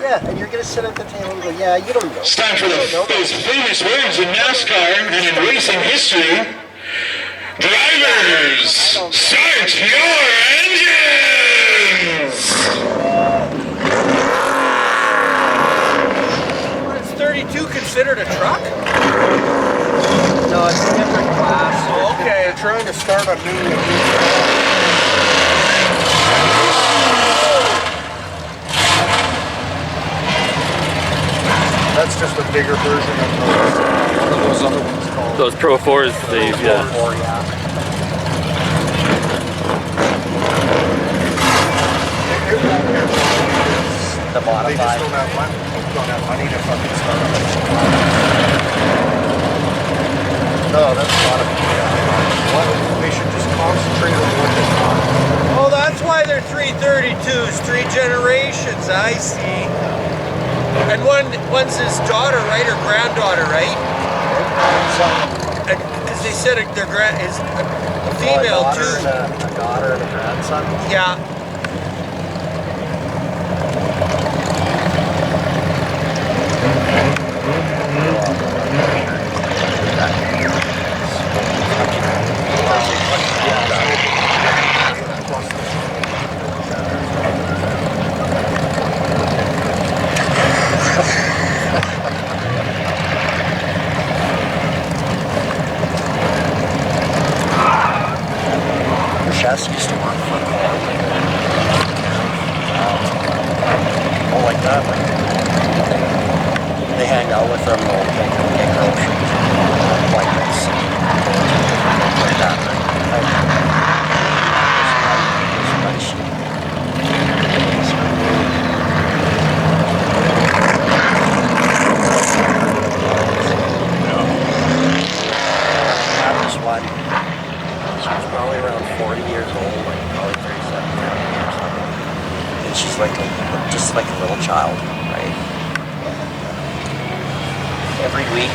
Yeah, and you're going to sit at the table and go, yeah, you don't know. It's time for those famous words in NASCAR and in racing history. Drivers, start your engines! Is 32 considered a truck? No, it's a different class. Oh, okay. They're trying to start a new. That's just a bigger version of one of those other ones called. Those Pro 4s, they use, yeah. Or, yeah. The They just modified. don't have money to fucking start up. No, that's not a. What? They should just concentrate on what they got. Oh, that's why they're 332s, 3 generations, I see. And one's his daughter, right, or granddaughter, right? Because they said their is a female too. A daughter and a grandson. Yeah. Chefs used to work for people like that. Like they hang out with them, they'll take them get groceries, like this, like that. This one. She was probably around 40 years old, like probably 37, 40 or something. And she's like just like a little child, right? Every week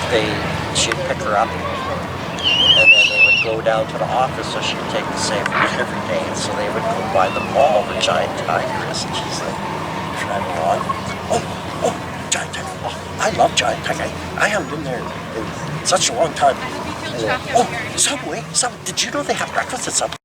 she'd pick her up, and then they would go down to the office, so she'd take the same route every day. And so they would go by the mall, the giant tigers, and she's like driving along. Oh, giant tiger! Oh, I love giant tiger. I haven't been there in such a long time. Oh, Subway! Did you know they have breakfast at Subway?